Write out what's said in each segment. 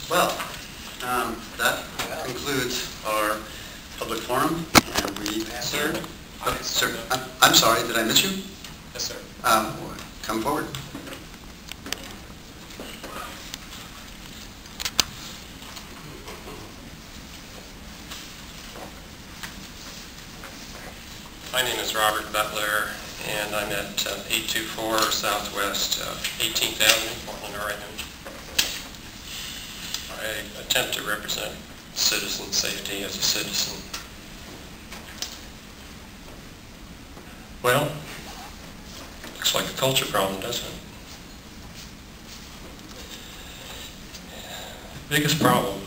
Well, that concludes our public forum, and we, sir, I'm sorry, did I miss you? Yes, sir. Come forward. My name is Robert Butler, and I'm at 824 Southwest 18th Avenue, Portland, Oregon. I attempt to represent citizen safety as a citizen. Well, looks like a culture problem, doesn't it? Biggest problem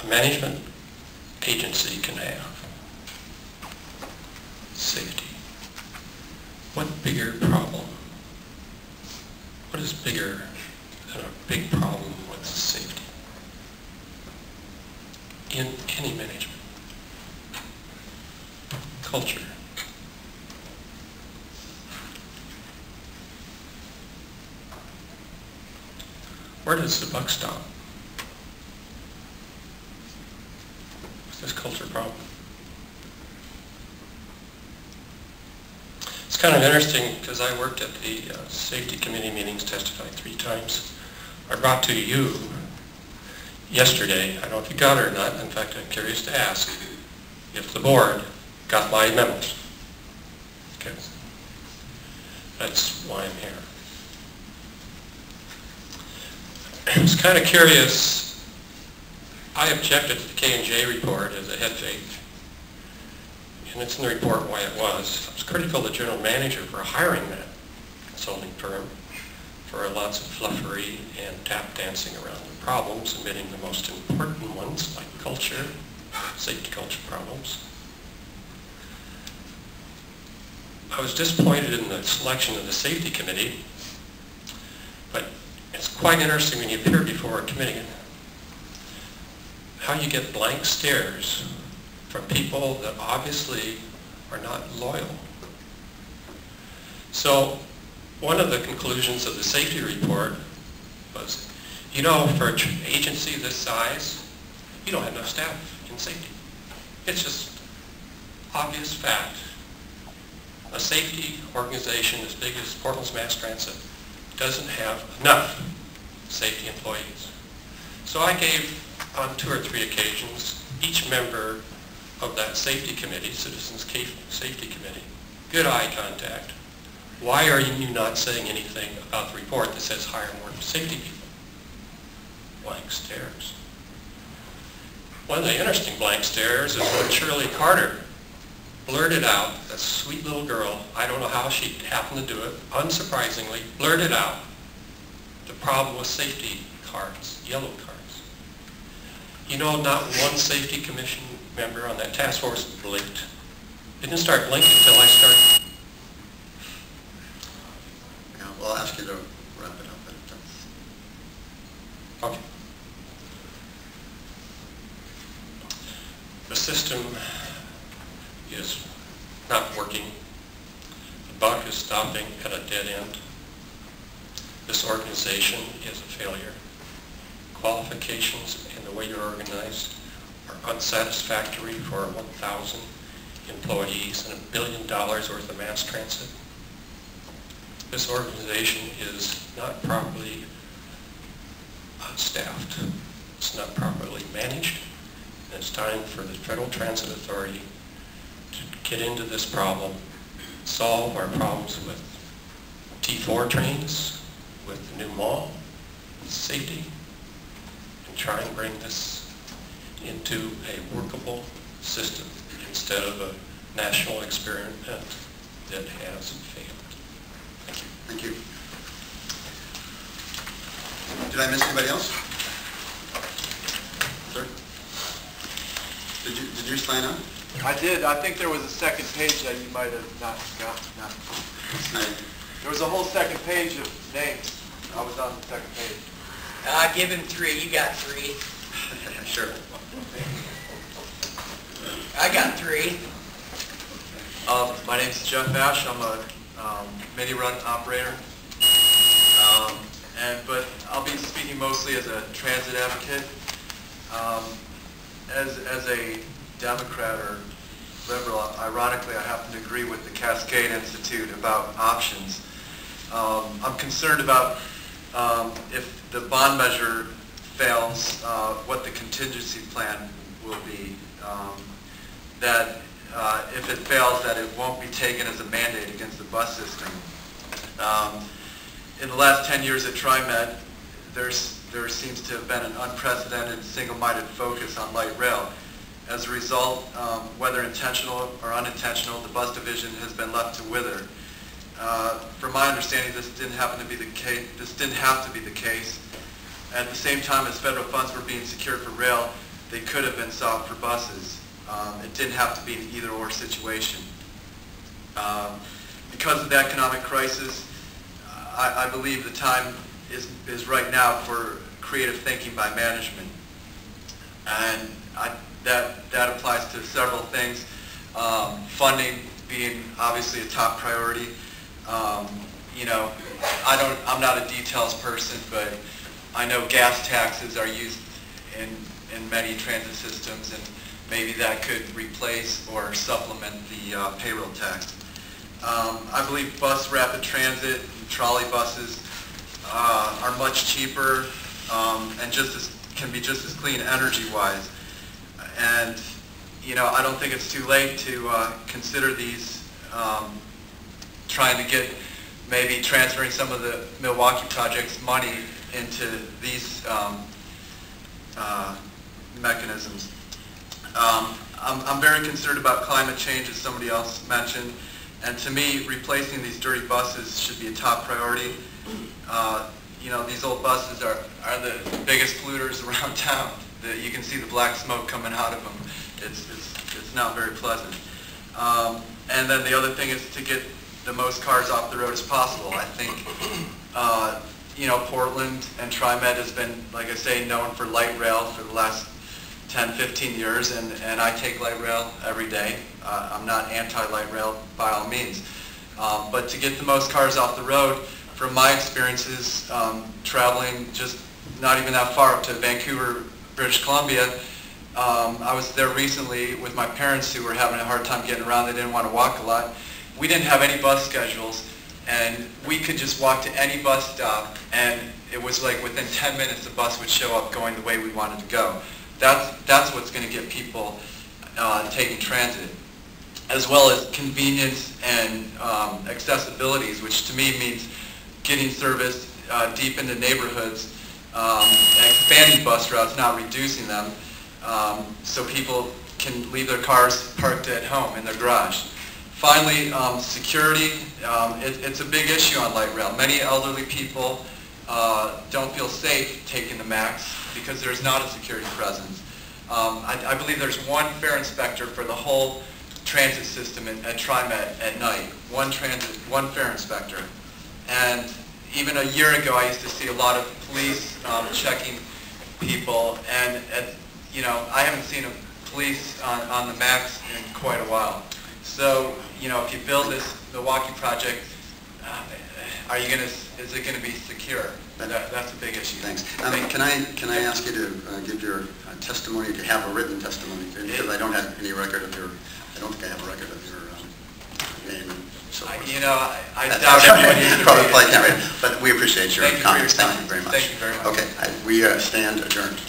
a management agency can have. Safety. What bigger problem? What is bigger than a big problem with safety in any management? Culture. Where does the buck stop with this culture problem? It's kind of interesting because I worked at the safety committee meetings, testified 3 times. I brought to you yesterday, I don't know if you got it or not, in fact I'm curious to ask if the board got my memos. Okay. That's why I'm here. I was kind of curious. I objected to the K&J report as a head fake. And it's in the report why it was. I was critical of the general manager for hiring that consulting firm for lots of fluffery and tap dancing around the problems, omitting the most important ones like culture, safety culture problems. I was disappointed in the selection of the safety committee, but it's quite interesting when you appear before a committee how you get blank stares from people that obviously are not loyal. So one of the conclusions of the safety report was, you know, for an agency this size, you don't have enough staff in safety. It's just obvious fact. A safety organization as big as Portland's Mass Transit doesn't have enough safety employees. So I gave, on 2 or 3 occasions, each member of that safety committee, Citizens Safety Committee, good eye contact. Why are you not saying anything about the report that says hire more safety people? Blank stares. One of the interesting blank stares is when Shirley Carter blurted out, that sweet little girl, I don't know how she happened to do it, unsurprisingly, blurted out the problem with safety cards, yellow cards. You know, not one safety commission member on that task force blinked. Didn't start blinking until I started. Yeah, well, I'll ask you to wrap it up. Okay. The system is not working. The buck is stopping at a dead end. This organization is a failure. Qualifications and the way you're organized are unsatisfactory for 1,000 employees and $1 billion worth of mass transit. This organization is not properly staffed. It's not properly managed. And it's time for the Federal Transit Authority to get into this problem, solve our problems with T4 trains, with the new mall, with safety, and try and bring this into a workable system instead of a national experiment that has failed. Thank you. Thank you. Did I miss anybody else? Sir? Did you sign up? I did. I think there was a second page that you might have not gotten. There was a whole second page of names. I was on the second page. Give him 3. You got 3. Sure. I got 3. My name's Jeff Ash. I'm a mini run operator. But I'll be speaking speaking mostly as a transit advocate. As a Democrat or liberal, ironically, I happen to agree with the Cascade Institute about options. I'm concerned about if the bond measure fails, what the contingency plan will be. That if it fails, that it won't be taken as a mandate against the bus system. In the last 10 years at TriMet, there seems to have been an unprecedented single-minded focus on light rail. As a result, whether intentional or unintentional, the bus division has been left to wither. From my understanding, this didn't happen to be the case. This didn't have to be the case. At the same time as federal funds were being secured for rail, they could have been sought for buses. It didn't have to be an either-or situation. Because of the economic crisis, I believe the time is right now for creative thinking by management. And that applies to several things. Funding being obviously a top priority. You know, I'm not a details person, but I know gas taxes are used in many transit systems, and maybe that could replace or supplement the payroll tax. I believe bus rapid transit and trolley buses are much cheaper and can be just as clean energy-wise. And you know, I don't think it's too late to consider these, trying to get maybe transferring some of the Milwaukee project's money into these mechanisms. I'm very concerned about climate change, as somebody else mentioned, and to me, replacing these dirty buses should be a top priority. You know, these old buses are the biggest polluters around town. You can see the black smoke coming out of them. It's not very pleasant. And then the other thing is to get the most cars off the road as possible. I think, you know, Portland and TriMet has been, like I say, known for light rail for the last 10, 15 years, and I take light rail every day. I'm not anti-light rail by all means. But to get the most cars off the road, from my experiences traveling just not even that far up to Vancouver, British Columbia, I was there recently with my parents who were having a hard time getting around. They didn't want to walk a lot. We didn't have any bus schedules, and we could just walk to any bus stop, and it was like within 10 minutes the bus would show up going the way we wanted to go. That's what's going to get people taking transit, as well as convenience and accessibilities, which to me means getting service deep into neighborhoods, and expanding bus routes, not reducing them, so people can leave their cars parked at home in their garage. Finally, security. It's a big issue on light rail. Many elderly people don't feel safe taking the MAX because there's not a security presence. I believe there's one fare inspector for the whole transit system at TriMet at night. One fare inspector. And even a year ago, I used to see a lot of police checking people, and you know, I haven't seen a police on the MAX in quite a while. So, you know, if you build this Milwaukee project, is it going to be secure? That's a big issue. Thanks. Can I ask you to give your testimony, to have a written testimony? Because I don't have any record of your, I don't think I have a record of your name and so forth. You know, I doubt everybody probably can't read it, but we appreciate your comments. Thank you very much. Thank you very much. Okay, we stand adjourned.